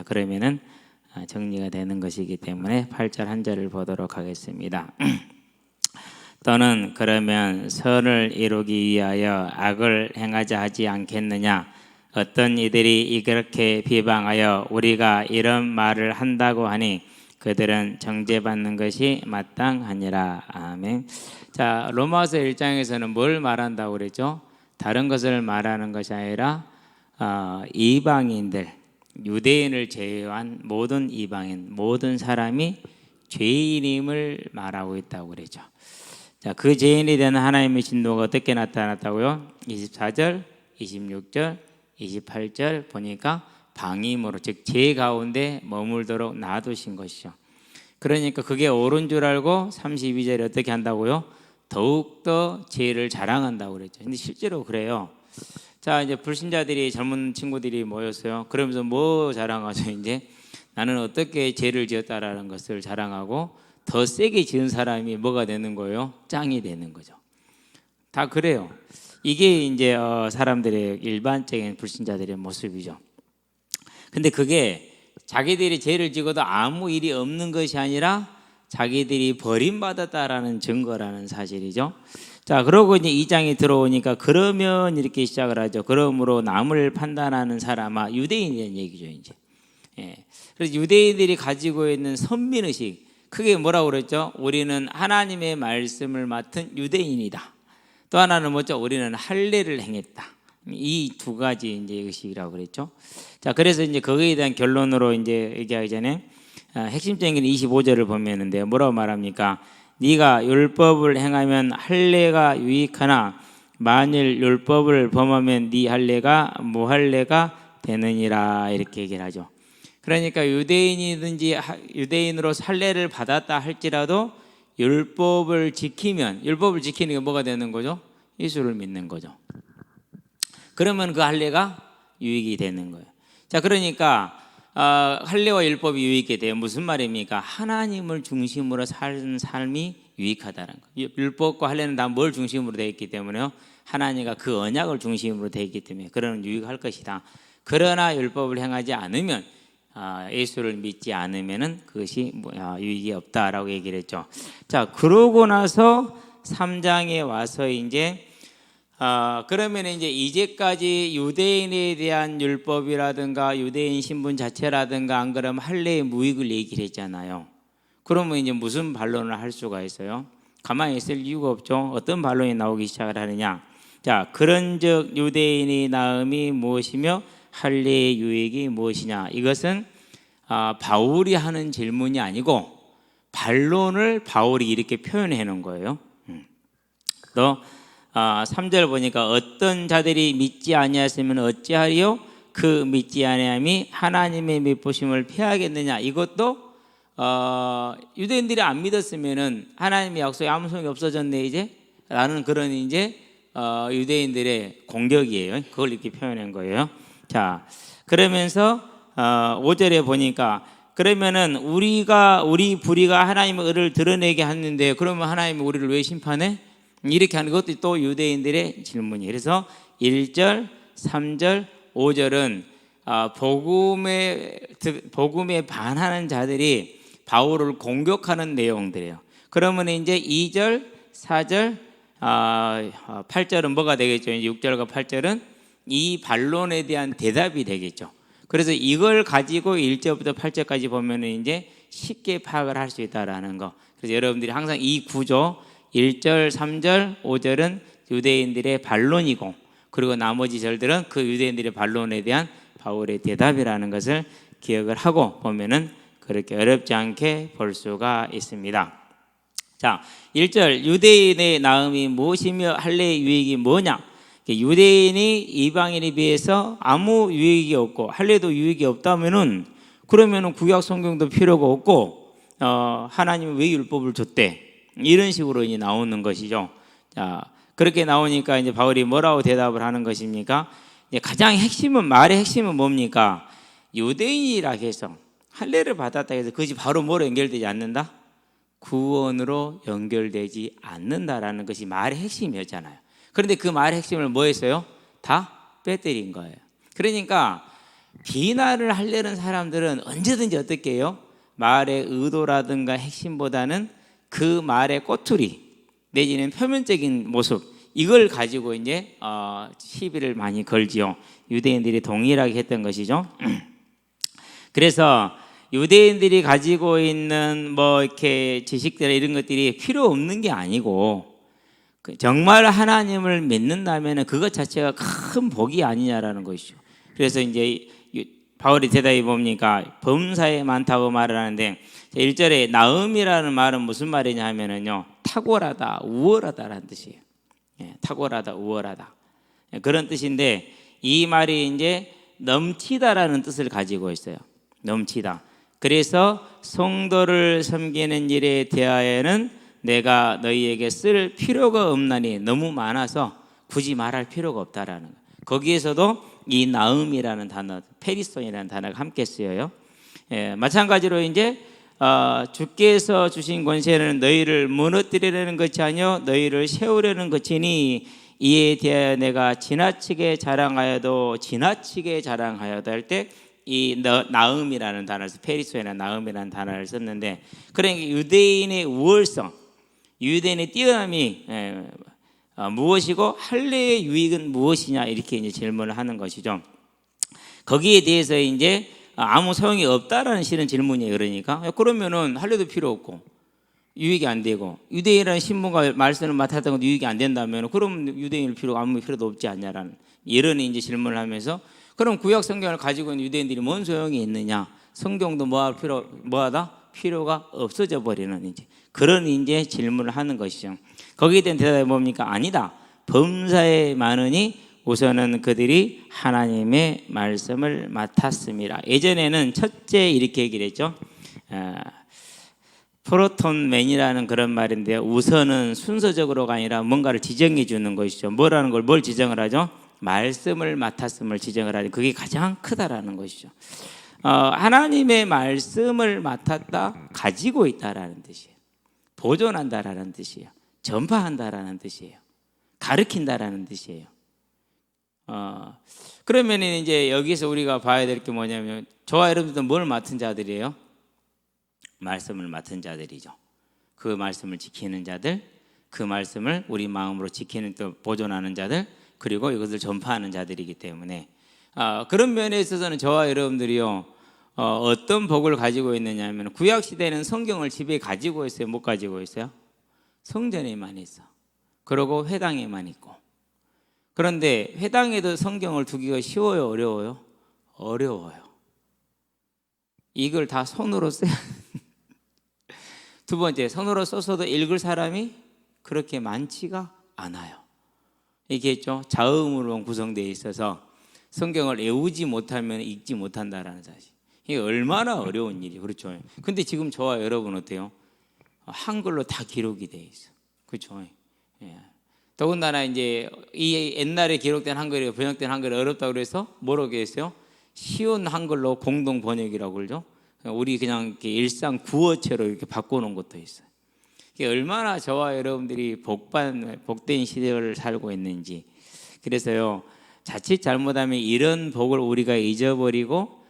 그러면은 정리가 되는 것이기 때문에 8절 한 절을 보도록 하겠습니다. 또는 그러면 선을 이루기 위하여 악을 행하자 하지 않겠느냐? 어떤 이들이 이렇게 비방하여 우리가 이런 말을 한다고 하니 그들은 정죄받는 것이 마땅하니라. 아멘. 자, 로마서 1장에서는 뭘 말한다고 그랬죠? 다른 것을 말하는 것이 아니라 이방인들, 유대인을 제외한 모든 이방인, 모든 사람이 죄인임을 말하고 있다고 그랬죠. 자, 그 죄인이 되는 하나님의 진노가 어떻게 나타났다고요? 24절, 26절, 28절 보니까 방임으로, 즉 죄 가운데 머물도록 놔두신 것이죠. 그러니까 그게 옳은 줄 알고 32절에 어떻게 한다고요? 더욱더 죄를 자랑한다고 그랬죠. 근데 실제로 그래요. 자, 이제 불신자들이, 젊은 친구들이 모였어요. 그러면서 뭐 자랑하죠? 이제 나는 어떻게 죄를 지었다라는 것을 자랑하고 더 세게 지은 사람이 뭐가 되는 거예요? 짱이 되는 거죠. 다 그래요. 이게 이제 사람들의 일반적인 불신자들의 모습이죠. 근데 그게 자기들이 죄를 지고도 아무 일이 없는 것이 아니라 자기들이 버림받았다라는 증거라는 사실이죠. 자, 그러고 이제 2장이 들어오니까 그러면 이렇게 시작을 하죠. 그러므로 남을 판단하는 사람아, 유대인이라는 얘기죠, 이제. 예. 그래서 유대인들이 가지고 있는 선민의식, 크게 뭐라고 그랬죠? 우리는 하나님의 말씀을 맡은 유대인이다. 또 하나는 뭐죠? 우리는 할례를 행했다. 이 두 가지 이제 의식이라고 그랬죠. 자, 그래서 이제 거기에 대한 결론으로 이제 얘기하기 전에 핵심적인 25절을 보면은데 뭐라고 말합니까? 네가 율법을 행하면 할례가 유익하나 만일 율법을 범하면 네 할례가 무할례가 되느니라, 이렇게 얘기를 하죠. 그러니까 유대인이든지 유대인으로 할례를 받았다 할지라도 율법을 지키면, 율법을 지키는 게 뭐가 되는 거죠? 예수를 믿는 거죠. 그러면 그 할례가 유익이 되는 거예요. 자, 그러니까 할례와 율법이 유익이 돼요. 무슨 말입니까? 하나님을 중심으로 사는 삶이 유익하다는 거예요. 율법과 할례는 다 뭘 중심으로 되어 있기 때문에요? 하나님과 그 언약을 중심으로 되어 있기 때문에 그런 유익할 것이다. 그러나 율법을 행하지 않으면, 예수를 믿지 않으면은 그것이 유익이 없다라고 얘기를 했죠. 자, 그러고 나서 3장에 와서 이제 그러면 이제 이제까지 유대인에 대한 율법이라든가 유대인 신분 자체라든가 안 그러면 할례의 무익을 얘기를 했잖아요. 그러면 이제 무슨 반론을 할 수가 있어요? 가만히 있을 이유가 없죠. 어떤 반론이 나오기 시작을 하느냐? 자, 그런즉 유대인의 나음이 무엇이며 할례의 유익이 무엇이냐? 이것은 바울이 하는 질문이 아니고 반론을 바울이 이렇게 표현해 놓은 거예요. 또 3절 보니까 어떤 자들이 믿지 아니하였으면 어찌하리요? 그 믿지 아니함이 하나님의 미쁘심을 피하겠느냐? 이것도 유대인들이 안 믿었으면은 하나님의 약속이 아무 소용이 없어졌네 이제 라는 그런 이제 유대인들의 공격이에요. 그걸 이렇게 표현한 거예요. 자, 그러면서 5절에 보니까 그러면은 우리 불의가 하나님의 의를 드러내게 하는데 그러면 하나님이 우리를 왜 심판해? 이렇게 하는 것도 또 유대인들의 질문이에요. 그래서 1절, 3절, 5절은 복음에 반하는 자들이 바울을 공격하는 내용들이에요. 그러면 이제 2절, 4절, 8절은 뭐가 되겠죠? 6절과 8절은 이 반론에 대한 대답이 되겠죠. 그래서 이걸 가지고 1절부터 8절까지 보면은 이제 쉽게 파악을 할 수 있다라는 거. 그래서 여러분들이 항상 이 구조 1절, 3절, 5절은 유대인들의 반론이고 그리고 나머지 절들은 그 유대인들의 반론에 대한 바울의 대답이라는 것을 기억을 하고 보면은 그렇게 어렵지 않게 볼 수가 있습니다. 자, 1절 유대인의 나음이 무엇이며 할례의 유익이 뭐냐? 유대인이 이방인에 비해서 아무 유익이 없고 할례도 유익이 없다면은 그러면은 구약 성경도 필요가 없고 하나님이 왜 율법을 줬대? 이런 식으로 이제 나오는 것이죠. 자, 그렇게 나오니까 이제 바울이 뭐라고 대답을 하는 것입니까? 이제 가장 핵심은, 말의 핵심은 뭡니까? 유대인이라 해서 할례를 받았다 해서 그것이 바로 뭐로 연결되지 않는다? 구원으로 연결되지 않는다라는 것이 말의 핵심이었잖아요. 그런데 그 말의 핵심을 뭐 했어요? 다 빼뜨린 거예요. 그러니까 비난을 하려는 사람들은 언제든지 어떻게 해요? 말의 의도라든가 핵심보다는 그 말의 꼬투리 내지는 표면적인 모습, 이걸 가지고 이제 시비를 많이 걸지요. 유대인들이 동일하게 했던 것이죠. 그래서 유대인들이 가지고 있는 뭐 이렇게 지식들 이런 것들이 필요 없는 게 아니고, 정말 하나님을 믿는다면 그것 자체가 큰 복이 아니냐라는 것이죠. 그래서 이제 바울이 대답해 봅니까? 범사에 많다고 말을 하는데 1절에 나음이라는 말은 무슨 말이냐 하면은요, 탁월하다, 우월하다라는 뜻이에요. 탁월하다, 우월하다, 그런 뜻인데, 이 말이 이제 넘치다라는 뜻을 가지고 있어요. 넘치다. 그래서 성도를 섬기는 일에 대하여는 내가 너희에게 쓸 필요가 없나니, 너무 많아서 굳이 말할 필요가 없다라는 거예요. 거기에서도 이 나음이라는 단어, 페리손이라는 단어가 함께 쓰여요. 마찬가지로 이제 주께서 주신 권세는 너희를 무너뜨리려는 것이 아니요 너희를 세우려는 것이니 이에 대하여 내가 지나치게 자랑하여도 할 때 이 나음이라는 단어를, 페리소에는 나음이라는 단어를 썼는데, 그러니까 유대인의 우월성, 유대인의 뛰어남이 무엇이고 할례의 유익은 무엇이냐, 이렇게 이제 질문을 하는 것이죠. 거기에 대해서 이제 아무 소용이 없다라는 실은 질문이에요. 그러니까 그러면은 할례도 필요 없고 유익이 안 되고, 유대인이라는 신분과 말씀을 맡았던 것도 유익이 안 된다면 그럼 유대인을 아무 필요도 없지 않냐라는 이런 이제 질문을 하면서, 그럼 구약 성경을 가지고 있는 유대인들이 뭔 소용이 있느냐? 성경도 필요가 없어져 버리는 이제 그런 이제 질문을 하는 것이죠. 거기에 대한 대답이 뭡니까? 아니다. 범사에 많으니 우선은 그들이 하나님의 말씀을 맡았습니다. 예전에는 첫째 이렇게 얘기를 했죠. 프로톤맨이라는 그런 말인데요, 우선은 순서적으로가 아니라 뭔가를 지정해 주는 것이죠. 뭘 지정을 하죠? 말씀을 맡았음을 지정을 하니, 그게 가장 크다라는 것이죠. 하나님의 말씀을 맡았다, 가지고 있다라는 뜻이에요. 보존한다라는 뜻이에요. 전파한다라는 뜻이에요. 가르친다라는 뜻이에요. 그러면 이제 여기서 우리가 봐야 될 게 뭐냐면, 저와 여러분들도 뭘 맡은 자들이에요? 말씀을 맡은 자들이죠. 그 말씀을 지키는 자들, 그 말씀을 우리 마음으로 지키는, 또 보존하는 자들, 그리고 이것을 전파하는 자들이기 때문에 그런 면에 있어서는 저와 여러분들이요, 어떤 복을 가지고 있느냐 하면, 구약 시대는 성경을 집에 가지고 있어요? 못 가지고 있어요? 성전에만 있어. 그리고 회당에만 있고. 그런데 회당에도 성경을 두기가 쉬워요, 어려워요? 어려워요. 이걸 다 손으로 써야 두 번째, 손으로 써서도 읽을 사람이 그렇게 많지가 않아요. 얘기했죠. 자음으로 구성되어 있어서 성경을 외우지 못하면 읽지 못한다라는 사실. 이게 얼마나 어려운 일이, 그렇죠. 근데 지금 저와 여러분 어때요? 한글로 다 기록이 되어 있어. 그렇죠. 예. 더군다나 이제 이 옛날에 기록된 한글이 번역된 한글이 어렵다고 그래서 뭐라고 했어요? 쉬운 한글로 공동 번역이라고 그러죠. 우리 그냥 이렇게 일상 구어체로 이렇게 바꿔놓은 것도 있어요. 이게 얼마나 저와 여러분들이 복된 시대를 살고 있는지. 그래서요, 자칫 잘못하면 이런 복을 우리가 잊어버리고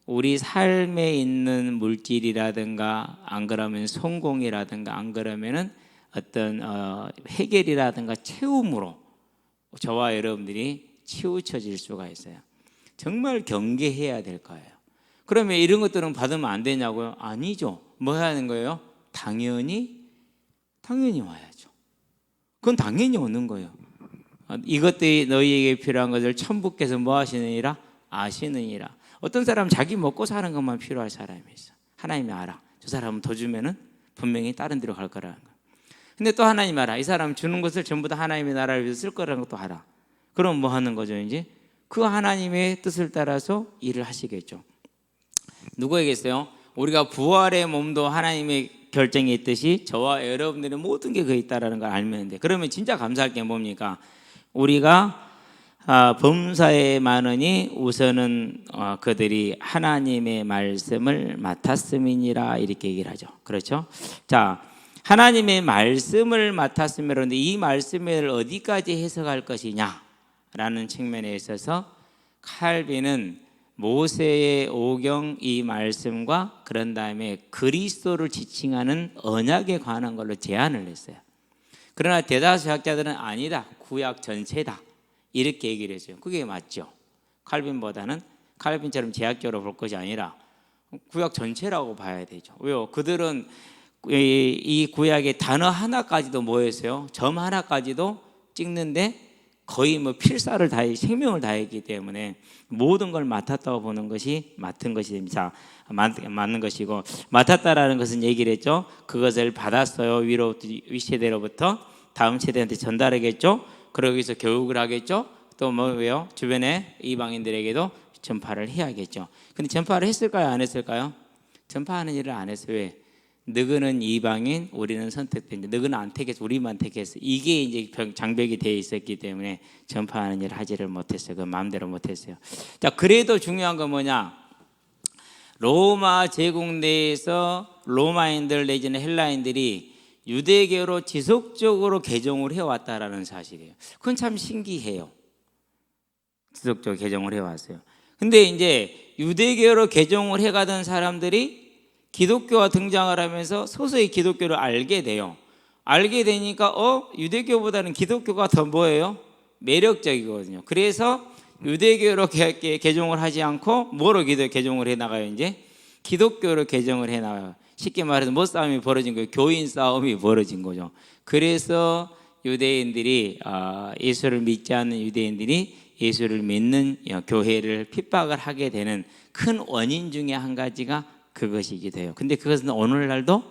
우리 삶에 있는 물질이라든가, 안 그러면 성공이라든가, 안 그러면은 어떤 해결이라든가 채움으로 저와 여러분들이 치우쳐질 수가 있어요. 정말 경계해야 될 거예요. 그러면 이런 것들은 받으면 안 되냐고요? 아니죠. 뭐 해야 하는 거예요? 당연히 와야죠. 그건 당연히 오는 거예요. 이것들이 너희에게 필요한 것을 천부께서 뭐 하시느니라? 아시느니라. 어떤 사람은 자기 먹고 사는 것만 필요할 사람이 있어. 하나님이 알아. 저 사람은 더 주면은 분명히 다른 데로 갈 거라는 거야. 근데 또 하나님이 알아. 이 사람 주는 것을 전부 다 하나님의 나라를 위해서 쓸 거라는 것도 알아. 그럼 뭐 하는 거죠? 이제 그 하나님의 뜻을 따라서 일을 하시겠죠. 누구에게서요? 우리가 부활의 몸도 하나님의 결정이 있듯이 저와 여러분들의 모든 게 그에 있다라는 걸 알면 돼. 그러면 진짜 감사할 게 뭡니까? 우리가 범사에 많으니 우선은 그들이 하나님의 말씀을 맡았음이니라, 이렇게 얘기를 하죠. 그렇죠? 자, 하나님의 말씀을 맡았으면, 그런데 이 말씀을 어디까지 해석할 것이냐라는 측면에 있어서 칼빈은 모세의 오경 이 말씀과 그런 다음에 그리스도를 지칭하는 언약에 관한 걸로 제안을 했어요. 그러나 대다수 학자들은 아니다, 구약 전체다 이렇게 얘기를 했어요. 그게 맞죠. 칼빈보다는 칼빈처럼 제약적으로 볼 것이 아니라 구약 전체라고 봐야 되죠. 왜요? 그들은 이 구약의 단어 하나까지도 뭐였어요? 점 하나까지도 찍는데 거의 뭐 필사를 다해 생명을 다했기 때문에 모든 걸 맡았다고 보는 것이 맞는 것이 됩니다. 맞는 것이고, 맡았다라는 것은 얘기를 했죠. 그것을 받았어요. 윗세대로부터 다음 세대한테 전달하겠죠. 그러기위해서 교육을 하겠죠. 또 뭐예요? 주변에 이방인들에게도 전파를 해야겠죠. 근데 전파를 했을까요? 안 했을까요? 전파하는 일을 안 했어요. 왜? 너희는 이방인, 우리는 선택된 자. 너희는 안 택했어, 우리만 택했어. 이게 이제 장벽이 되어 있었기 때문에 전파하는 일을 하지를 못했어요. 그 마음대로 못했어요. 자, 그래도 중요한 건 뭐냐? 로마 제국 내에서 로마인들 내지는 헬라인들이 유대교로 지속적으로 개종을 해왔다라는 사실이에요. 그건 참 신기해요. 지속적으로 개종을 해왔어요. 근데 이제 유대교로 개종을 해가던 사람들이 기독교가 등장을 하면서 서서히 기독교를 알게 돼요. 알게 되니까 유대교보다는 기독교가 더 뭐예요? 매력적이거든요. 그래서 유대교로 개종을 하지 않고 뭐로 개종을 해나가요? 이제 기독교로 개종을 해나가요. 쉽게 말해서 뭐 싸움이 벌어진 거예요? 교인 싸움이 벌어진 거죠. 그래서 유대인들이 예수를 믿지 않는 유대인들이 예수를 믿는 교회를 핍박을 하게 되는 큰 원인 중에 한 가지가 그것이기도 해요. 근데 그것은 오늘날도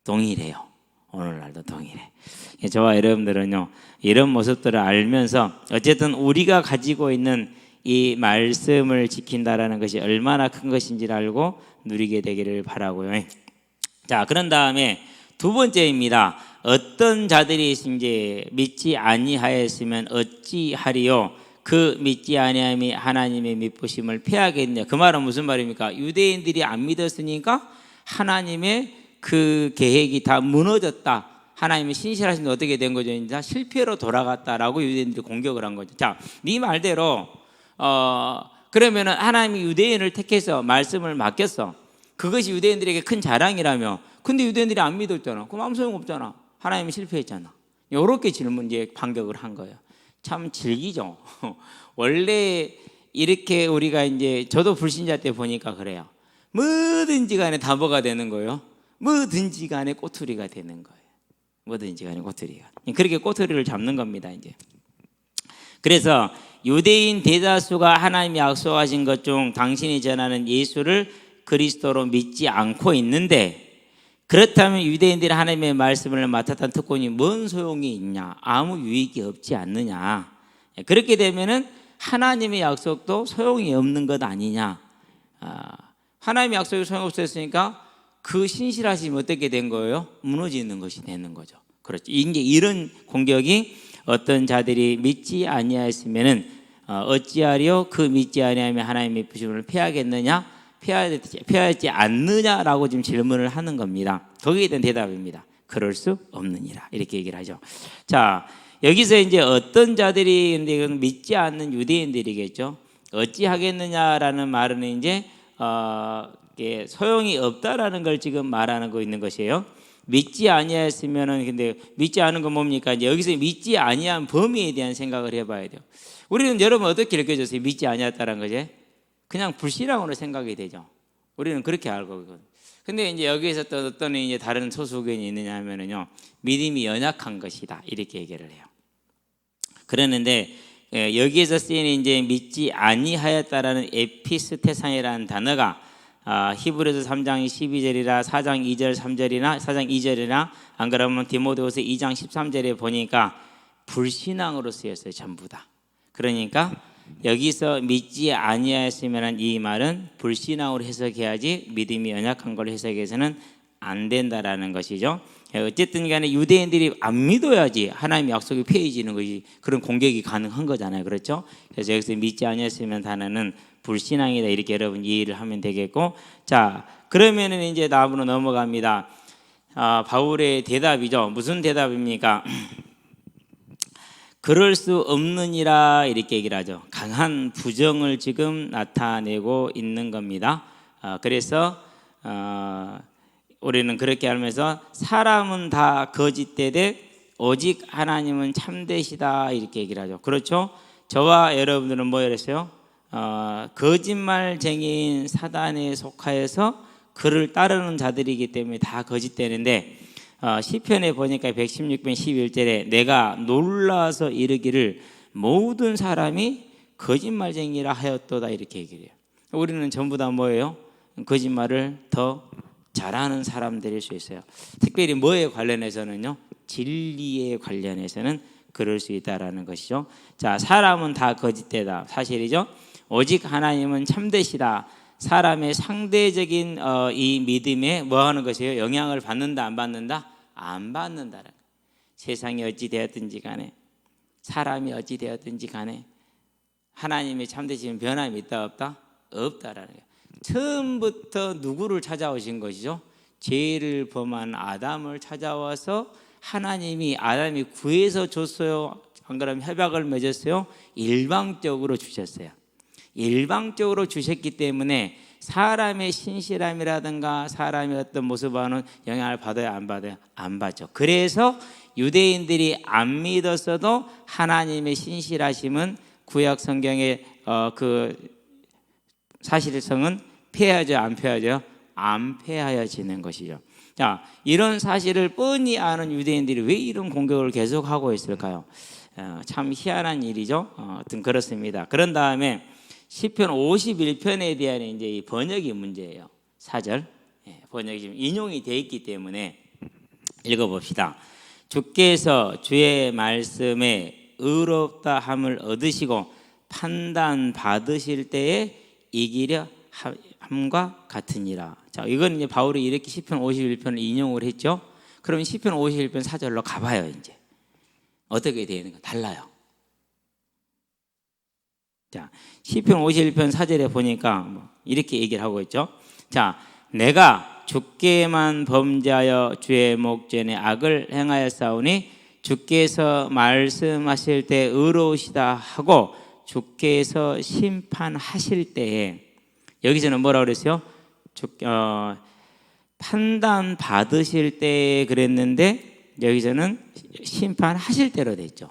동일해요. 오늘날도 동일해. 저와 여러분들은요, 이런 모습들을 알면서 어쨌든 우리가 가지고 있는 이 말씀을 지킨다라는 것이 얼마나 큰 것인지를 알고 누리게 되기를 바라고요. 자, 그런 다음에 두 번째입니다. 어떤 자들이 이제 믿지 아니하였으면 어찌하리요? 그 믿지 아니함이 하나님의 미쁘심을 패하겠느냐. 그 말은 무슨 말입니까? 유대인들이 안 믿었으니까 하나님의 그 계획이 다 무너졌다. 하나님의 신실하심도 어떻게 된 거죠? 이제 실패로 돌아갔다라고 유대인들이 공격을 한 거죠. 자, 네 말대로 그러면은 하나님이 유대인을 택해서 말씀을 맡겼어. 그것이 유대인들에게 큰 자랑이라며. 근데 유대인들이 안 믿었잖아. 그럼 아무 소용 없잖아. 하나님이 실패했잖아. 이렇게 이제 반격을 한 거예요. 참 즐기죠. 원래 이렇게 우리가 이제 저도 불신자 때 보니까 그래요. 뭐든지 간에 다 뭐가 되는 거예요? 뭐든지 간에 꼬투리가 되는 거예요. 뭐든지 간에 꼬투리가. 그렇게 꼬투리를 잡는 겁니다, 이제. 그래서 유대인 대다수가 하나님이 약속하신 것 중 당신이 전하는 예수를 그리스도로 믿지 않고 있는데, 그렇다면 유대인들이 하나님의 말씀을 맡았던 특권이 뭔 소용이 있냐? 아무 유익이 없지 않느냐? 그렇게 되면은 하나님의 약속도 소용이 없는 것 아니냐? 하나님의 약속이 소용없었으니까 그 신실하심이 어떻게 된 거예요? 무너지는 것이 되는 거죠. 그렇죠. 이제 이런 공격이 어떤 자들이 믿지 아니하였으면은 어찌하리요? 그 믿지 아니하면 하나님의 부심을 패하겠느냐? 피하지 않느냐라고 지금 질문을 하는 겁니다. 거기에 대한 대답입니다. 그럴 수 없느니라, 이렇게 얘기를 하죠. 자, 여기서 이제 어떤 자들이, 근데 이건 믿지 않는 유대인들이겠죠. 어찌하겠느냐라는 말은 이제 소용이 없다라는 걸 지금 말하는 거 있는 것이에요. 믿지 아니하였으면은, 근데 믿지 않은 건 뭡니까? 이제 여기서 믿지 아니한 범위에 대한 생각을 해봐야 돼요. 우리는 여러분 어떻게 느껴졌어요? 믿지 아니했다는 거지? 그냥 불신앙으로 생각이 되죠. 우리는 그렇게 알고 있거든요. 근데 이제 여기에서 또 어떤 이제 다른 소수 의견이 있느냐 하면은요, 믿음이 연약한 것이다, 이렇게 얘기를 해요. 그러는데 여기에서 쓰이는 이제 믿지 아니하였다라는 에피스테상이라는 단어가 히브리서 3장 12절이라 4장 2절 3절이나 4장 2절이나 안 그러면 디모데후서 2장 13절에 보니까 불신앙으로 쓰였어요, 전부 다. 그러니까 여기서 믿지 아니하였으면 이 말은 불신앙으로 해석해야지 믿음이 연약한 걸로 해석해서는 안 된다라는 것이죠. 어쨌든 간에 유대인들이 안 믿어야지 하나님의 약속이 폐해지는 것이, 그런 공격이 가능한 거잖아요. 그렇죠? 그래서 여기서 믿지 아니하였으면 단어는 불신앙이다, 이렇게 여러분 이해를 하면 되겠고, 자, 그러면은 이제 다음으로 넘어갑니다. 바울의 대답이죠. 무슨 대답입니까? 그럴 수 없느니라 이렇게 얘기를 하죠. 강한 부정을 지금 나타내고 있는 겁니다. 그래서 우리는 그렇게 하면서 사람은 다 거짓되되 오직 하나님은 참되시다 이렇게 얘기를 하죠. 그렇죠? 저와 여러분들은 뭐였어요? 거짓말쟁이인 사단에 속하여서 그를 따르는 자들이기 때문에 다 거짓되는데 시편에 보니까 116편 11절에 내가 놀라서 이르기를 모든 사람이 거짓말쟁이라 하였도다 이렇게 얘기를 해요. 우리는 전부 다 뭐예요? 거짓말을 더 잘하는 사람들일 수 있어요. 특별히 뭐에 관련해서는요? 진리에 관련해서는 그럴 수 있다라는 것이죠. 자, 사람은 다 거짓되다 사실이죠. 오직 하나님은 참되시다. 사람의 상대적인 이 믿음에 뭐 하는 것이에요? 영향을 받는다 안 받는다? 안 받는다라는 거예요. 세상이 어찌 되었든지 간에 사람이 어찌 되었든지 간에 하나님의 참되심은 변함이 있다 없다? 없다라는 거예요. 처음부터 누구를 찾아오신 것이죠? 죄를 범한 아담을 찾아와서 하나님이 아담이 구해서 줬어요? 안 그러면 협약을 맺었어요? 일방적으로 주셨어요. 일방적으로 주셨기 때문에 사람의 신실함이라든가 사람의 어떤 모습과는 영향을 받아요 안 받아요? 안 받죠. 그래서 유대인들이 안 믿었어도 하나님의 신실하심은 구약 성경의 그 사실성은 폐하죠 안 폐하죠? 안 폐하여지는 것이죠. 자, 이런 사실을 뻔히 아는 유대인들이 왜 이런 공격을 계속하고 있을까요? 참 희한한 일이죠. 하여튼 그렇습니다. 그런 다음에 시편 51편에 대한 이제 이 번역이 문제예요. 4절 번역이 지금 인용이 되어 있기 때문에 읽어봅시다. 주께서 주의 말씀에 의롭다 함을 얻으시고 판단 받으실 때에 이기려 함과 같으니라. 자, 이건 이제 바울이 이렇게 시편 51편을 인용을 했죠. 그럼 시편 51편 4절로 가봐요. 이제 어떻게 되는가 달라요. 자, 시편 51편 4절에 보니까 이렇게 얘기를 하고 있죠. 자, 내가 주께만 범죄하여 주의 목전에 악을 행하였사오니 주께서 말씀하실 때 의로우시다 하고 주께서 심판하실 때에 여기서는 뭐라고 그랬어요? 판단 받으실 때 그랬는데 여기서는 심판하실 때로 됐죠.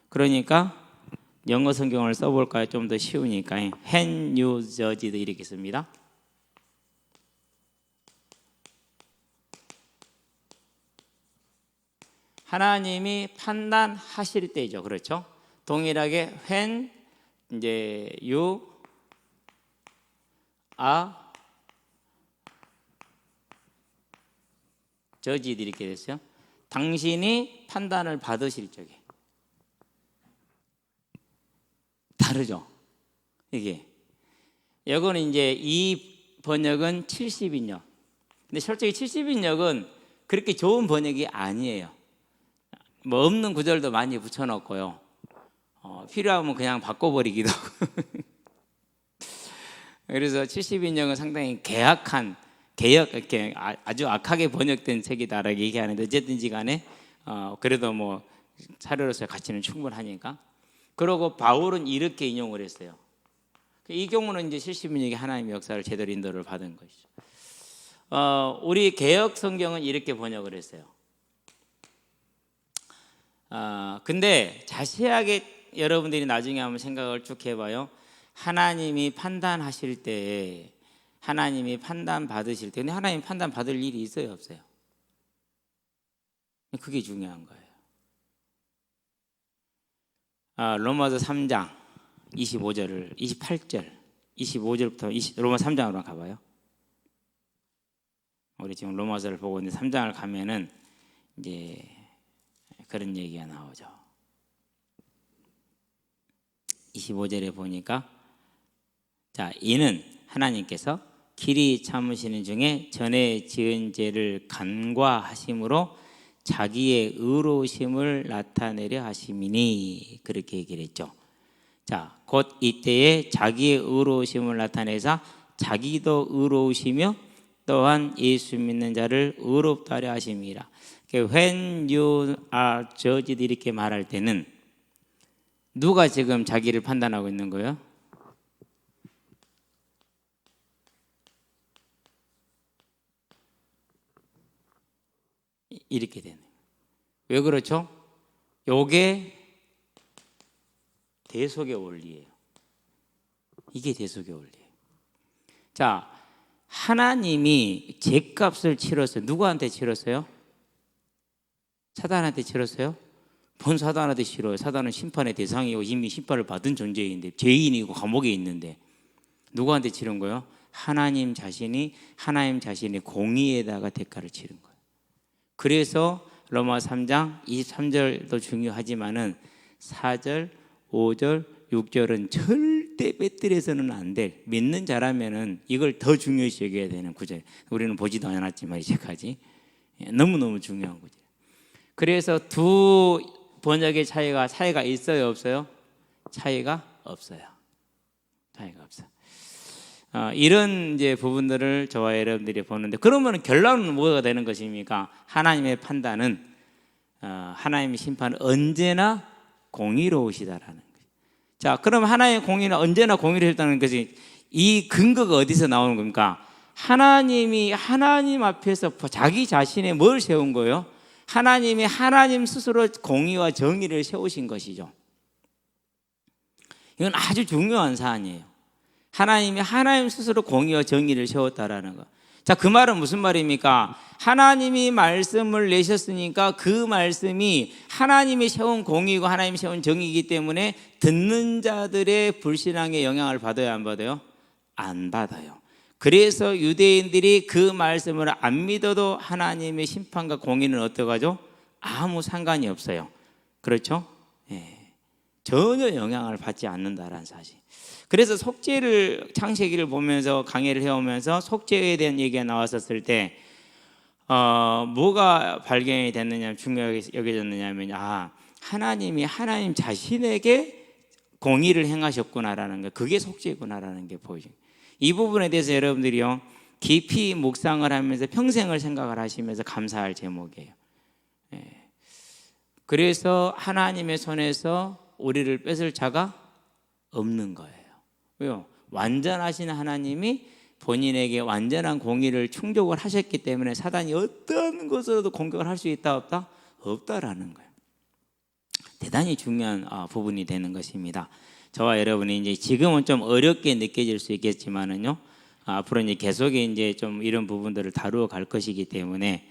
그러니까 영어 성경을 써볼까요? 좀 더 쉬우니까 when you judged 이렇게 씁니다. 하나님이 판단하실 때죠. 그렇죠? 동일하게 when 이제 you are judged 이렇게 됐어요. 당신이 판단을 받으실 적에 다르죠. 이게 이거는 이제 이 번역은 70인역. 근데 솔직히 70인역은 그렇게 좋은 번역이 아니에요. 뭐 없는 구절도 많이 붙여놓고요. 필요하면 그냥 바꿔버리기도 하고. 그래서 70인역은 상당히 이렇게 아주 악하게 번역된 책이다라고 얘기하는데 어쨌든지 간에 그래도 뭐 사료로서의 가치는 충분하니까. 그러고 바울은 이렇게 인용을 했어요. 이 경우는 이제 70인역이 하나님의 역사를 제대로 인도를 받은 것이죠. 우리 개역 성경은 이렇게 번역을 했어요. 근데 자세하게 여러분들이 나중에 한번 생각을 쭉 해봐요. 하나님이 판단하실 때, 하나님이 판단 받으실 때, 근데 하나님 판단 받을 일이 있어요, 없어요? 그게 중요한 거예요. 로마서 3장 25절을 28절 25절부터 로마 3장으로 가봐요. 우리 지금 로마서를 보고 있는데 3장을 가면은 이제 그런 얘기가 나오죠. 25절에 보니까 자, 이는 하나님께서 길이 참으시는 중에 전에 지은 죄를 간과하심으로 자기의 의로우심을 나타내려 하심이니 그렇게 얘기를 했죠. 자, 곧 이때에 자기의 의로우심을 나타내사 자기도 의로우시며 또한 예수 믿는 자를 의롭다 하려 하심이라. When you are judged 이렇게 말할 때는 누가 지금 자기를 판단하고 있는 거예요? 이렇게 되는 거예요. 왜 그렇죠? 요게 대속의 원리예요. 이게 대속의 원리예요. 자, 하나님이 죗값을 치렀어요. 누구한테 치렀어요? 사단한테 치렀어요? 본 사단한테 치러요. 사단은 심판의 대상이고 이미 심판을 받은 존재인데, 죄인이고 감옥에 있는데 누구한테 치른 거예요? 하나님 자신이 공의에다가 대가를 치른 거예요. 그래서 로마 3장 23절도 중요하지만은 4절, 5절, 6절은 절대 빼뜨려서는 안 될, 믿는 자라면은 이걸 더 중요시 여겨야 되는 구절. 우리는 보지도 않았지만 이제까지 너무너무 중요한 구절. 그래서 두 번역의 차이가 있어요, 없어요? 차이가 없어요. 차이가 없어요. 이런 이제 부분들을 저와 여러분들이 보는데, 그러면 결론은 뭐가 되는 것입니까? 하나님의 판단은, 하나님의 심판은 언제나 공의로우시다라는 거예요. 자, 그럼 하나님의 공의는 언제나 공의로우시다는 것이, 이 근거가 어디서 나오는 겁니까? 하나님이 하나님 앞에서 자기 자신의 뭘 세운 거예요? 하나님이 하나님 스스로 공의와 정의를 세우신 것이죠. 이건 아주 중요한 사안이에요. 하나님이 하나님 스스로 공의와 정의를 세웠다라는 거. 자, 그 말은 무슨 말입니까? 하나님이 말씀을 내셨으니까 그 말씀이 하나님이 세운 공의고 하나님이 세운 정의이기 때문에 듣는 자들의 불신앙에 영향을 받아요, 안 받아요? 안 받아요. 그래서 유대인들이 그 말씀을 안 믿어도 하나님의 심판과 공의는 어떡하죠? 아무 상관이 없어요. 그렇죠? 예. 전혀 영향을 받지 않는다라는 사실. 그래서 속죄를, 창세기를 보면서 강의를 해오면서 속죄에 대한 얘기가 나왔었을 때 뭐가 발견이 됐느냐, 중요하게 여겨졌느냐면, 하나님이 하나님 자신에게 공의를 행하셨구나라는 거, 그게 속죄구나라는 게 보이죠. 이 부분에 대해서 여러분들이요, 깊이 묵상을 하면서 평생을 생각을 하시면서 감사할 제목이에요. 그래서 하나님의 손에서 우리를 뺏을 자가 없는 거예요. 왜요? 완전하신 하나님이 본인에게 완전한 공의를 충족을 하셨기 때문에 사단이 어떤 것으로도 공격을 할 수 있다, 없다? 없다라는 거예요. 대단히 중요한 부분이 되는 것입니다. 저와 여러분이 이제 지금은 좀 어렵게 느껴질 수 있겠지만은요, 앞으로 이제 계속에 이제 좀 이런 부분들을 다루어 갈 것이기 때문에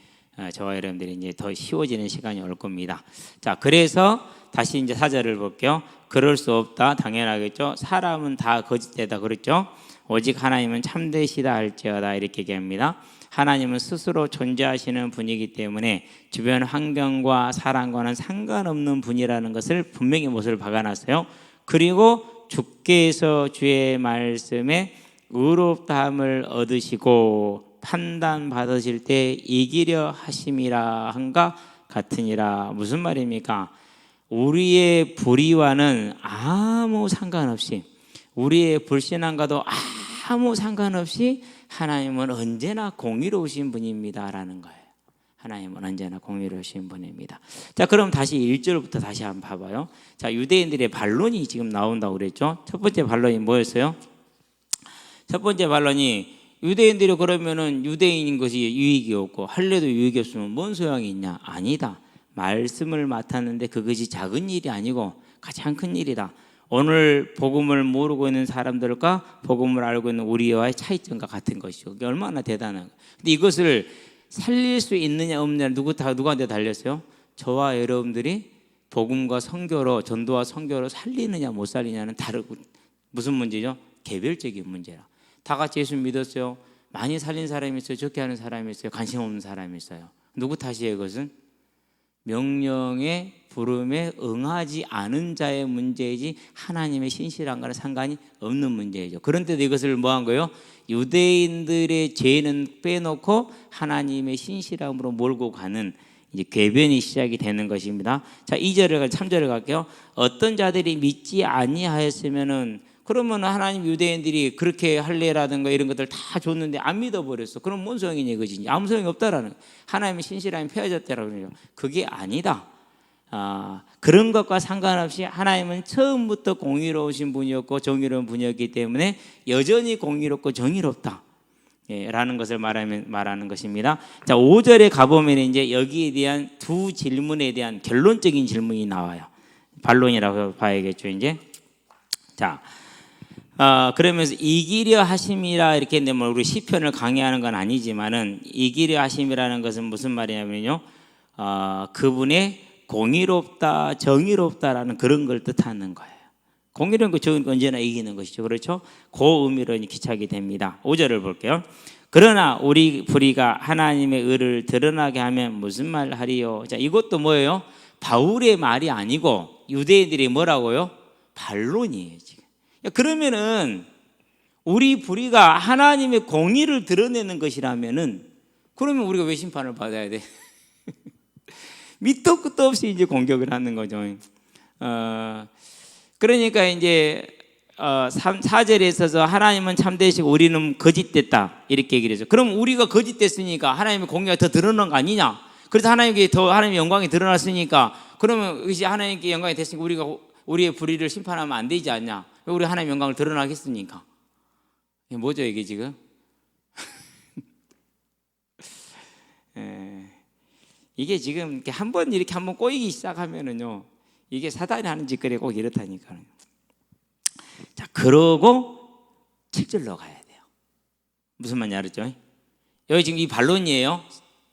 저와 여러분들이 이제 더 쉬워지는 시간이 올 겁니다. 자, 그래서 다시 이제 4절을 볼게요. 그럴 수 없다, 당연하겠죠. 사람은 다 거짓되다 그랬죠. 오직 하나님은 참되시다 할지어다, 이렇게 얘기합니다. 하나님은 스스로 존재하시는 분이기 때문에 주변 환경과 사람과는 상관없는 분이라는 것을 분명히 못을 박아놨어요. 그리고 주께서 주의 말씀에 의롭다함을 얻으시고 판단 받으실 때 이기려 하심이라 한가 같으니라. 무슨 말입니까? 우리의 불의와는 아무 상관없이, 우리의 불신앙과도 아무 상관없이 하나님은 언제나 공의로우신 분입니다라는 거예요. 하나님은 언제나 공의로우신 분입니다. 자, 그럼 다시 1절부터 다시 한번 봐봐요. 자, 유대인들의 반론이 지금 나온다고 그랬죠. 첫 번째 반론이 뭐였어요? 첫 번째 반론이, 유대인들이 그러면은 유대인인 것이 유익이 없고 할례도 유익이 없으면 뭔 소용이 있냐? 아니다. 말씀을 맡았는데 그것이 작은 일이 아니고 가장 큰 일이다. 오늘 복음을 모르고 있는 사람들과 복음을 알고 있는 우리와의 차이점과 같은 것이죠. 그게 얼마나 대단한 거예요. 근데 이것을 살릴 수 있느냐 없느냐 누구한테 달렸어요? 저와 여러분들이 복음과 선교로, 전도와 선교로 살리느냐 못 살리냐는 다르고, 무슨 문제죠? 개별적인 문제라. 다 같이 예수 믿었어요. 많이 살린 사람이 있어요. 적게 하는 사람이 있어요. 관심 없는 사람이 있어요. 누구 탓이에요? 그것은 명령의 부름에 응하지 않은 자의 문제이지 하나님의 신실한과는 상관이 없는 문제이죠. 그런데도 이것을 뭐 한 거예요? 유대인들의 죄는 빼놓고 하나님의 신실함으로 몰고 가는 이제 궤변이 시작이 되는 것입니다. 자, 2절을 3절을 갈게요. 어떤 자들이 믿지 아니하였으면은 그러면 하나님 유대인들이 그렇게 할례라든가 이런 것들 다 줬는데 안 믿어버렸어. 그럼 뭔 소용이냐 이거지. 아무 소용이 없다라는 거예요. 하나님의 신실함이 폐해졌다라고 그래요. 그게 아니다. 그런 것과 상관없이 하나님은 처음부터 공의로우신 분이었고 정의로운 분이었기 때문에 여전히 공의롭고 정의롭다. 라는 것을 말하는 것입니다. 자, 5절에 가보면 이제 여기에 대한 두 질문에 대한 결론적인 질문이 나와요. 반론이라고 봐야겠죠, 이제. 자, 그러면서 이기려 하심이라 이렇게 했는데 뭐 우리 시편을 강의하는 건 아니지만은 이기려 하심이라는 것은 무슨 말이냐면요, 그분의 공의롭다, 정의롭다라는 그런 걸 뜻하는 거예요. 공의로운 거 정의는 언제나 이기는 것이죠. 그렇죠? 그 의미로 기착이 됩니다. 5절을 볼게요. 그러나 우리 불의가 하나님의 의를 드러나게 하면 무슨 말 하리요? 자, 이것도 뭐예요? 바울의 말이 아니고 유대인들이 뭐라고요? 반론이에요, 지금. 그러면은 우리 불의가 하나님의 공의를 드러내는 것이라면은 그러면 우리가 왜 심판을 받아야 돼? 밑도 끝도 없이 이제 공격을 하는 거죠. 그러니까 이제 4절에 있어서 하나님은 참되시고 우리는 거짓됐다 이렇게 얘기를 해서, 그럼 우리가 거짓됐으니까 하나님의 공의가 더 드러난 거 아니냐? 그래서 하나님께 더 하나님의 영광이 드러났으니까 그러면 이제 하나님께 영광이 됐으니까 우리가 우리의 불의를 심판하면 안 되지 않냐? 우리 하나님의 영광을 드러나겠습니까? 뭐죠 이게 지금? 이게 지금 이렇게 한번 꼬이기 시작하면은요, 이게 사단이 하는 짓거리 꼭 이렇다니까요. 자, 그러고 7절로 가야 돼요. 무슨 말인지 알았죠? 여기 지금 이 반론이에요.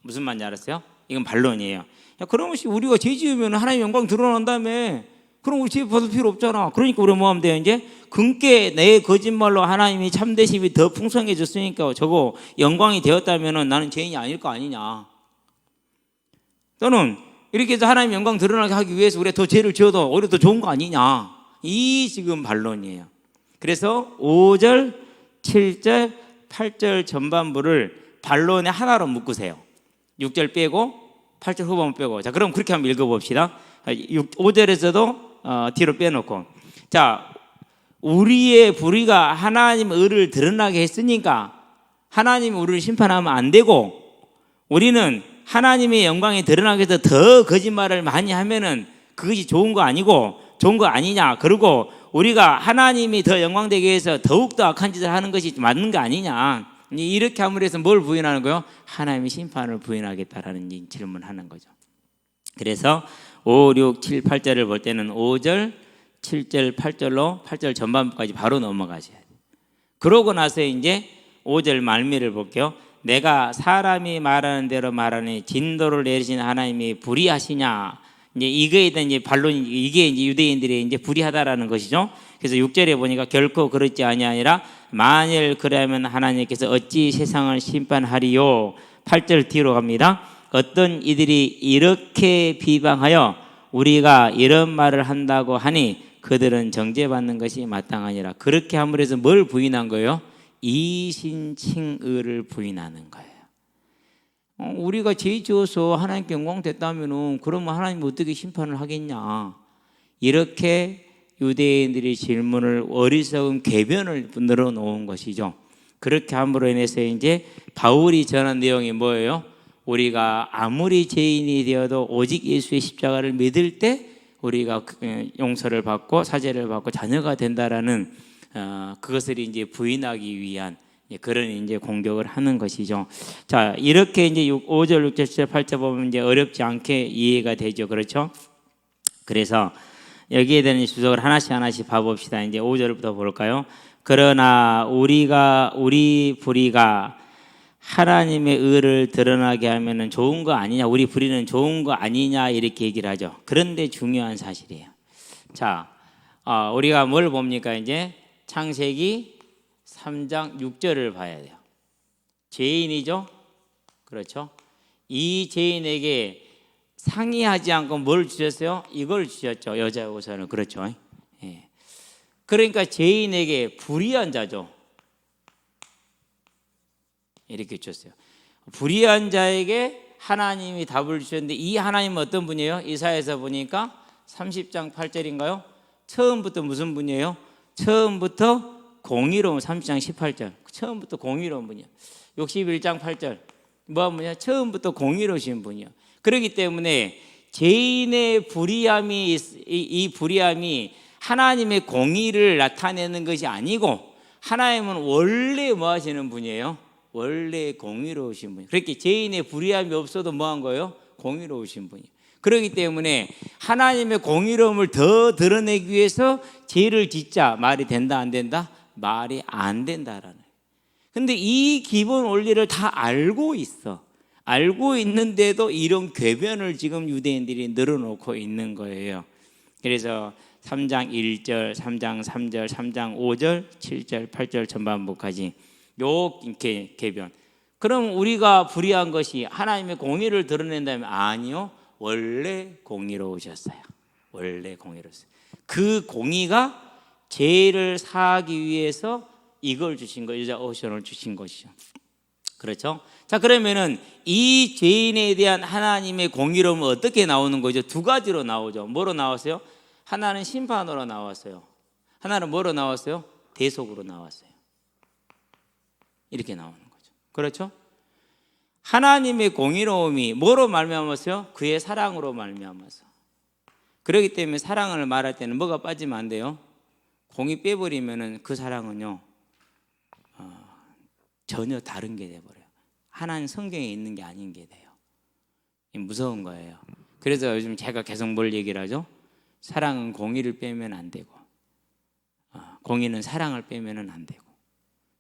무슨 말인지 알았어요? 이건 반론이에요. 야, 그러면 우리가 죄 지으면 하나님의 영광 드러난 다음에 그럼 우리 죄 받을 필요 없잖아. 그러니까 우리 뭐 하면 돼요? 이제 금께 내 거짓말로 하나님이 참되심이 더 풍성해졌으니까 저거 영광이 되었다면 나는 죄인이 아닐 거 아니냐. 또는 이렇게 해서 하나님 영광 드러나게 하기 위해서 우리가 더 죄를 지어도 오히려 더 좋은 거 아니냐. 이 지금 반론이에요. 그래서 5절, 7절, 8절 전반부를 반론의 하나로 묶으세요. 6절 빼고 8절 후반부 빼고. 자, 그럼 그렇게 한번 읽어봅시다. 5절에서도 뒤로 빼놓고. 자, 우리의 불의가 하나님 의를 드러나게 했으니까 하나님이 우리를 심판하면 안 되고, 우리는 하나님의 영광이 드러나기 위해서 더 거짓말을 많이 하면은 그것이 좋은 거 아니고 좋은 거 아니냐. 그리고 우리가 하나님이 더 영광되기 위해서 더욱더 악한 짓을 하는 것이 맞는 거 아니냐. 이렇게 함으로 해서 뭘 부인하는 거예요? 하나님의 심판을 부인하겠다라는 질문을 하는 거죠. 그래서 5, 6, 7, 8절을 볼 때는 5절, 7절, 8절로 8절 전반부까지 바로 넘어가셔야 돼요. 그러고 나서 이제 5절 말미를 볼게요. 내가 사람이 말하는 대로 말하니 진도를 내리신 하나님이 불의하시냐. 이제 이거에 대한 이제 반론이, 이게 이제 유대인들이 이제 불의하다라는 것이죠. 그래서 6절에 보니까 결코 그렇지 아니라 만일 그러면 하나님께서 어찌 세상을 심판하리요. 8절 뒤로 갑니다. 어떤 이들이 이렇게 비방하여 우리가 이런 말을 한다고 하니 그들은 정죄받는 것이 마땅하니라. 그렇게 함으로 해서 뭘 부인한 거예요? 이신칭의를 부인하는 거예요. 우리가 죄 지어서 하나님께 영광 됐다면은 그러면 하나님 어떻게 심판을 하겠냐? 이렇게 유대인들이 질문을 어리석은 궤변을 늘어놓은 것이죠. 그렇게 함으로 인해서 이제 바울이 전한 내용이 뭐예요? 우리가 아무리 죄인이 되어도 오직 예수의 십자가를 믿을 때 우리가 용서를 받고 사죄를 받고 자녀가 된다라는 그것을 이제 부인하기 위한 그런 이제 공격을 하는 것이죠. 자, 이렇게 이제 5절, 6절, 7절, 8절 보면 이제 어렵지 않게 이해가 되죠. 그렇죠? 그래서 여기에 대한 주석을 하나씩 봐봅시다. 이제 5절부터 볼까요? 그러나 우리 불의가 하나님의 의를 드러나게 하면은 좋은 거 아니냐, 우리 불의는 좋은 거 아니냐 이렇게 얘기를 하죠. 그런데 중요한 사실이에요. 자, 우리가 뭘 봅니까? 이제 창세기 3장 6절을 봐야 돼요. 죄인이죠? 그렇죠? 이 죄인에게 상의하지 않고 뭘 주셨어요? 이걸 주셨죠. 여자 우선을. 그렇죠? 예. 그러니까 죄인에게 불의한 자죠. 이렇게 주셨어요. 불의한 자에게 하나님이 답을 주셨는데 이 하나님은 어떤 분이에요? 이사야에서 보니까 30장 8절인가요? 처음부터 무슨 분이에요? 처음부터 공의로운 30장 18절 처음부터 공의로운 분이요. 61장 8절 뭐냐 처음부터 공의로우신 분이요. 그렇기 때문에 죄인의 불의함이 이 불의함이 하나님의 공의를 나타내는 것이 아니고 하나님은 원래 뭐 하시는 분이에요? 원래 공의로우신 분이에요. 그렇게 죄인의 불의함이 없어도 뭐 한 거예요? 공의로우신 분이에요. 그렇기 때문에 하나님의 공의로움을 더 드러내기 위해서 죄를 짓자 말이 된다 안 된다? 말이 안 된다라는. 근데 이 기본 원리를 다 알고 있어. 알고 있는데도 이런 궤변을 지금 유대인들이 늘어놓고 있는 거예요. 그래서 3장 1절, 3장 3절, 3장 5절, 7절, 8절 전반부까지 요 궤변. 그럼 우리가 불의한 것이 하나님의 공의를 드러낸다면 아니요. 원래 공의로우셨어요. 원래 공의로우셨어요. 그 공의가 죄를 사하기 위해서 이걸 주신 거예요. 여자 오션을 주신 것이죠. 그렇죠? 자, 그러면은 이 죄인에 대한 하나님의 공의로움은 어떻게 나오는 거죠? 두 가지로 나오죠. 뭐로 나왔어요? 하나는 심판으로 나왔어요. 하나는 뭐로 나왔어요? 대속으로 나왔어요. 이렇게 나오는 거죠. 그렇죠? 하나님의 공의로움이 뭐로 말미암았어요? 그의 사랑으로 말미암아서. 그렇기 때문에 사랑을 말할 때는 뭐가 빠지면 안 돼요? 공의 빼버리면은 그 사랑은요 전혀 다른 게 돼버려요. 하나님 성경에 있는 게 아닌 게 돼요. 무서운 거예요. 그래서 요즘 제가 계속 뭘 얘기를 하죠? 사랑은 공의를 빼면 안 되고 공의는 사랑을 빼면 안 되고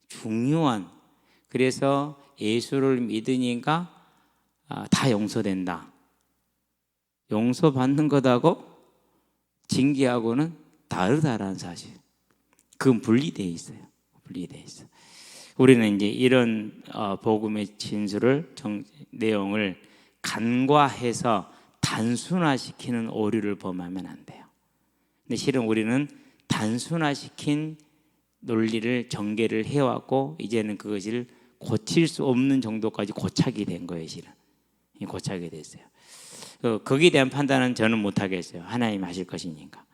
중요한. 그래서 예수를 믿으니까 다 용서된다. 용서받는 것하고 징계하고는 다르다라는 사실. 그건 분리되어 있어요. 분리되어 있어요. 우리는 이제 이런 복음의 진술을 내용을 간과해서 단순화시키는 오류를 범하면 안 돼요. 근데 실은 우리는 단순화시킨 논리를 전개를 해왔고 이제는 그것을 고칠 수 없는 정도까지 고착이 된 거예요. 실은 고착이 됐어요. 거기에 대한 판단은 저는 못하겠어요. 하나님 하실 것이니까.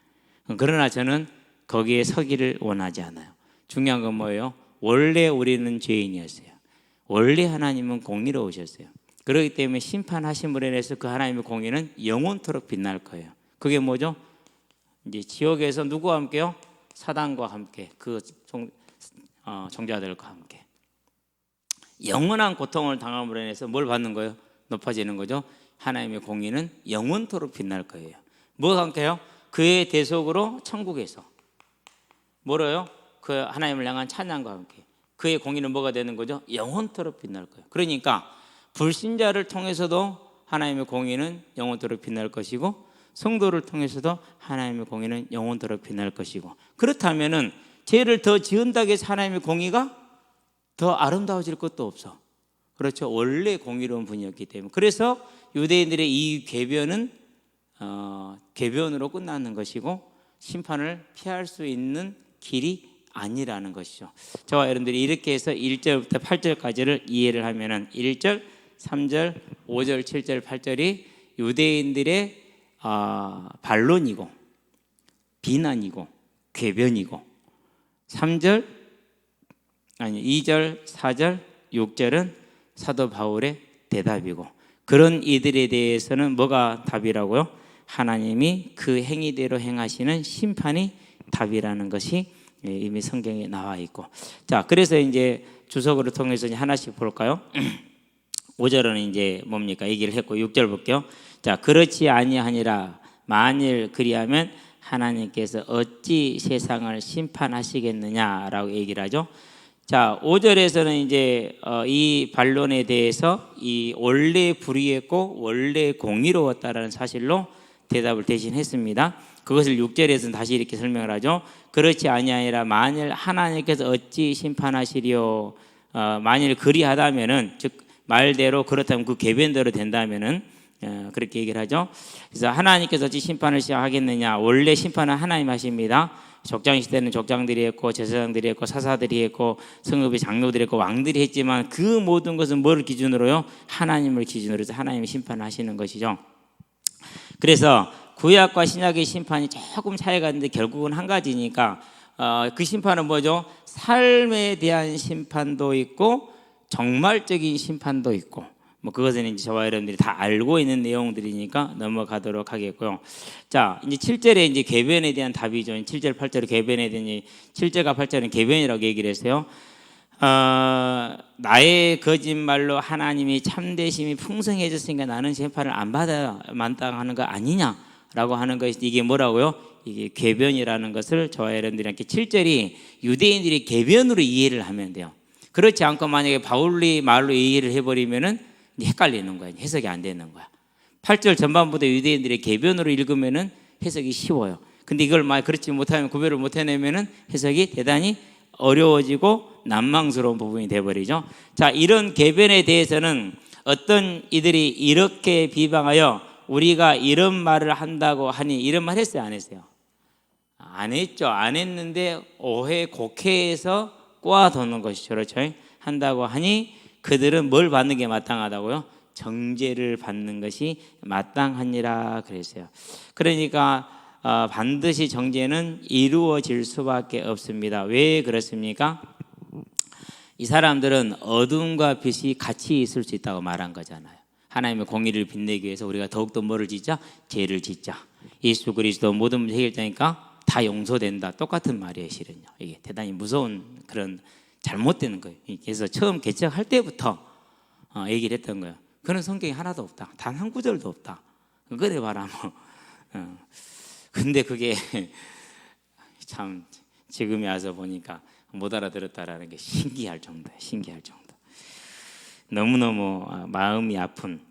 그러나 저는 거기에 서기를 원하지 않아요. 중요한 건 뭐예요? 원래 우리는 죄인이었어요. 원래 하나님은 공의로우셨어요. 그렇기 때문에 심판하심으로 인해서 그 하나님의 공의는 영원토록 빛날 거예요. 그게 뭐죠? 이제 지옥에서 누구와 함께요? 사단과 함께, 그 종자들과 함께 영원한 고통을 당함으로 인해서 뭘 받는 거예요? 높아지는 거죠. 하나님의 공의는 영원토록 빛날 거예요. 뭐와 함께요? 그의 대속으로 천국에서 뭐로요? 그 하나님을 향한 찬양과 함께 그의 공의는 뭐가 되는 거죠? 영원토록 빛날 거예요. 그러니까 불신자를 통해서도 하나님의 공의는 영원토록 빛날 것이고 성도를 통해서도 하나님의 공의는 영원토록 빛날 것이고 그렇다면은 죄를 더 지은다고 해서 하나님의 공의가 더 아름다워질 것도 없어. 그렇죠? 원래 공의로운 분이었기 때문에. 그래서 유대인들의 이 궤변은 궤변으로 끝나는 것이고 심판을 피할 수 있는 길이 아니라는 것이죠. 저와 여러분들이 이렇게 해서 1절부터 8절까지를 이해를 하면은 1절, 3절, 5절, 7절, 8절이 유대인들의 반론이고 비난이고 궤변이고 2절, 4절, 6절은 사도 바울의 대답이고 그런 이들에 대해서는 뭐가 답이라고요? 하나님이 그 행위대로 행하시는 심판이 답이라는 것이 이미 성경에 나와 있고. 자, 그래서 이제 주석으로 통해서 이제 하나씩 볼까요? 5절은 이제 뭡니까? 얘기를 했고 6절 볼게요. 자, 그렇지 아니하니라 만일 그리하면 하나님께서 어찌 세상을 심판하시겠느냐라고 얘기를 하죠. 자, 5절에서는 이제 이 반론에 대해서 이 원래 불의했고 원래 공의로웠다라는 사실로 대답을 대신했습니다. 그것을 6절에서는 다시 이렇게 설명을 하죠. 그렇지 아니하니라 만일 하나님께서 어찌 심판하시리요. 만일 그리하다면은 즉 말대로 그렇다면 그 궤변대로 된다면은 그렇게 얘기를 하죠. 그래서 하나님께서 어찌 심판을 시작하겠느냐. 원래 심판은 하나님 하십니다. 족장 시대는 족장들이 했고 제사장들이 했고 사사들이 했고 성읍의 장로들이 했고 왕들이 했지만 그 모든 것은 뭐를 기준으로요? 하나님을 기준으로 해서 하나님이 심판을 하시는 것이죠. 그래서 구약과 신약의 심판이 조금 차이가 있는데 결국은 한 가지니까 그 심판은 뭐죠? 삶에 대한 심판도 있고 정말적인 심판도 있고, 뭐 그것은 이제 저와 여러분들이 다 알고 있는 내용들이니까 넘어가도록 하겠고요. 자, 이제 7절에 이제 궤변에 대한 답이죠. 7절, 8절에 궤변에 대한 7절과 8절은 궤변이라고 얘기를 했어요. 나의 거짓말로 하나님이 참되심이 풍성해졌으니까 나는 심판을 안 받아야 마땅하는 거 아니냐라고 하는 것이, 이게 뭐라고요? 이게 궤변이라는 것을 저와 여러분들에게 7절이 유대인들이 궤변으로 이해를 하면 돼요. 그렇지 않고 만약에 바울리 말로 이해를 해버리면은 헷갈리는 거야. 해석이 안 되는 거야. 8절 전반부터 유대인들의 궤변으로 읽으면은 해석이 쉬워요. 근데 이걸 막 그렇지 못하면, 구별을 못 해내면은 해석이 대단히 어려워지고 난망스러운 부분이 되어버리죠. 자, 이런 궤변에 대해서는 어떤 이들이 이렇게 비방하여 우리가 이런 말을 한다고 하니, 이런 말 했어요, 안 했어요? 안 했죠. 안 했는데 오해 곡해해서 꼬아도는 것이죠. 그렇죠? 한다고 하니 그들은 뭘 받는 게 마땅하다고요? 정죄를 받는 것이 마땅하니라 그랬어요. 그러니까 반드시 정죄는 이루어질 수밖에 없습니다. 왜 그렇습니까? 이 사람들은 어둠과 빛이 같이 있을 수 있다고 말한 거잖아요. 하나님의 공의를 빛내기 위해서 우리가 더욱더 뭐를 짓자? 죄를 짓자. 예수 그리스도 모든 문제 해결자니까 다 용서된다. 똑같은 말이에요, 실은요. 이게 대단히 무서운 그런 잘못되는 거예요. 그래서 처음 개척할 때부터 얘기를 했던 거예요. 그런 성경이 하나도 없다. 단 한 구절도 없다. 그래 봐라 뭐. 근데 그게 참 지금에 와서 보니까 못 알아들었다라는 게 신기할 정도예요. 신기할 정도. 너무너무 마음이 아픈,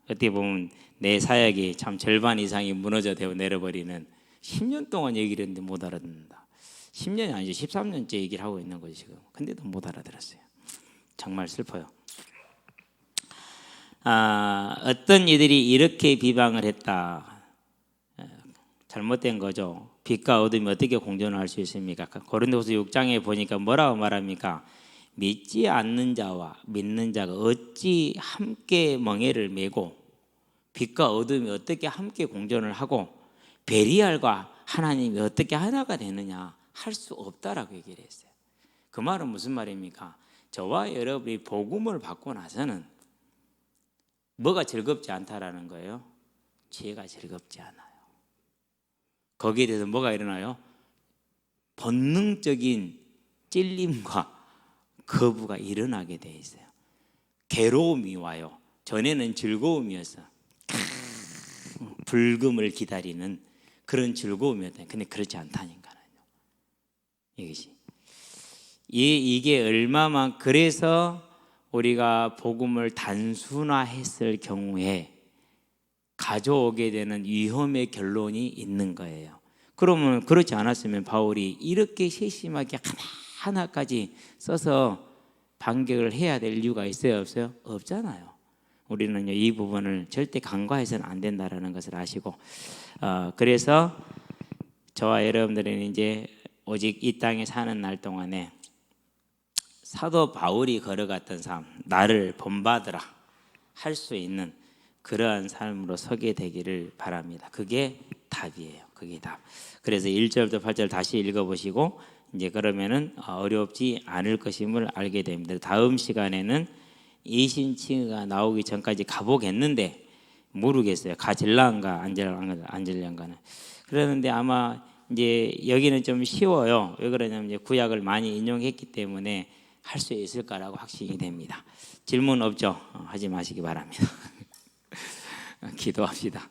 어떻게 보면 내 사역이 참 절반 이상이 무너져 되어 내려버리는, 10년 동안 얘기를 했는데 못 알아듣는다. 10년이 아니죠. 13년째 얘기를 하고 있는 거죠 지금. 근데도 못 알아들었어요. 정말 슬퍼요. 어떤 이들이 이렇게 비방을 했다. 잘못된 거죠. 빛과 어둠이 어떻게 공존할 수 있습니까? 고린도서 6장에 보니까 뭐라고 말합니까? 믿지 않는 자와 믿는 자가 어찌 함께 멍에를 메고, 빛과 어둠이 어떻게 함께 공존을 하고, 베리알과 하나님이 어떻게 하나가 되느냐, 할 수 없다라고 얘기를 했어요. 그 말은 무슨 말입니까? 저와 여러분이 복음을 받고 나서는 뭐가 즐겁지 않다라는 거예요? 죄가 즐겁지 않아요. 거기에 대해서 뭐가 일어나요? 본능적인 찔림과 거부가 일어나게 돼 있어요. 괴로움이 와요. 전에는 즐거움이었어. 불금을 기다리는 그런 즐거움이었다. 근데 그렇지 않다니까요. 이것이 이게 얼마만, 그래서 우리가 복음을 단순화했을 경우에 가져오게 되는 위험의 결론이 있는 거예요. 그러면 그렇지 않았으면 바울이 이렇게 세심하게 하나하나까지 써서 반격을 해야 될 이유가 있어요, 없어요? 없잖아요. 우리는 이 부분을 절대 간과해서는 안 된다는 것을 아시고, 그래서 저와 여러분들은 이제 오직 이 땅에 사는 날 동안에 사도 바울이 걸어갔던 삶, 나를 본받으라 할 수 있는 그러한 삶으로 서게 되기를 바랍니다. 그게 답이에요. 그게 답. 그래서 1절부터 8절 다시 읽어보시고 이제 그러면은 어렵지 않을 것임을 알게 됩니다. 다음 시간에는 이신칭의가 나오기 전까지 가보겠는데 모르겠어요. 가질랑가 안질랑가는. 그러는데 아마 이제 여기는 좀 쉬워요. 왜 그러냐면 이제 구약을 많이 인용했기 때문에 할 수 있을까라고 확신이 됩니다. 질문 없죠? 하지 마시기 바랍니다. 기도합시다.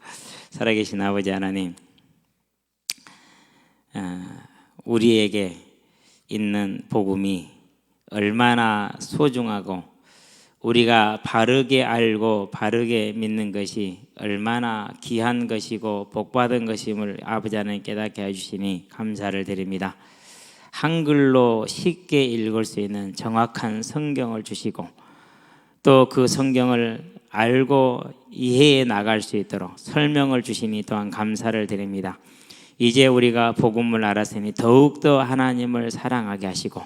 살아계신 아버지 하나님, 우리에게 있는 복음이 얼마나 소중하고 우리가 바르게 알고 바르게 믿는 것이 얼마나 귀한 것이고 복받은 것임을 아버지 하나님 깨닫게 해주시니 감사를 드립니다. 한글로 쉽게 읽을 수 있는 정확한 성경을 주시고 또 그 성경을 알고 이해해 나갈 수 있도록 설명을 주시니 또한 감사를 드립니다. 이제 우리가 복음을 알았으니 더욱더 하나님을 사랑하게 하시고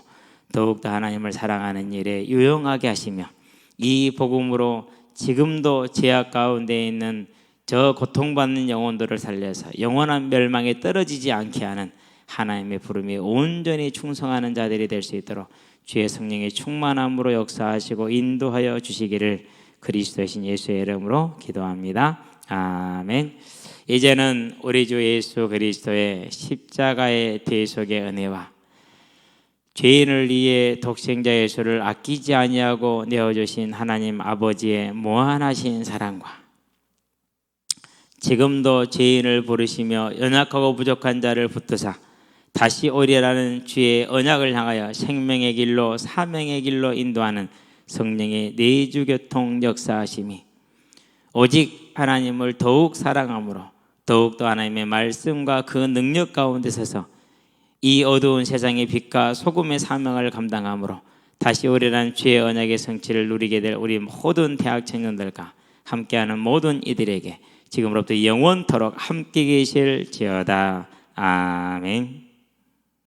더욱더 하나님을 사랑하는 일에 유용하게 하시며 이 복음으로 지금도 죄악 가운데 있는 저 고통받는 영혼들을 살려서 영원한 멸망에 떨어지지 않게 하는 하나님의 부름에 온전히 충성하는 자들이 될 수 있도록 주의 성령의 충만함으로 역사하시고 인도하여 주시기를 그리스도의 신 예수의 이름으로 기도합니다. 아멘. 이제는 우리 주 예수 그리스도의 십자가의 대속의 은혜와 죄인을 위해 독생자 예수를 아끼지 아니하고 내어주신 하나님 아버지의 무한하신 사랑과 지금도 죄인을 부르시며 연약하고 부족한 자를 붙드사 다시 오리라는 주의 언약을 향하여 생명의 길로 사명의 길로 인도하는 성령의 내주교통 역사하심이 오직 하나님을 더욱 사랑함으로 더욱더 하나님의 말씀과 그 능력 가운데 서서 이 어두운 세상의 빛과 소금의 사명을 감당함으로 다시 오리라는 주의 언약의 성취를 누리게 될 우리 모든 대학 청년들과 함께하는 모든 이들에게 지금으로부터 영원토록 함께 계실지어다. 아멘.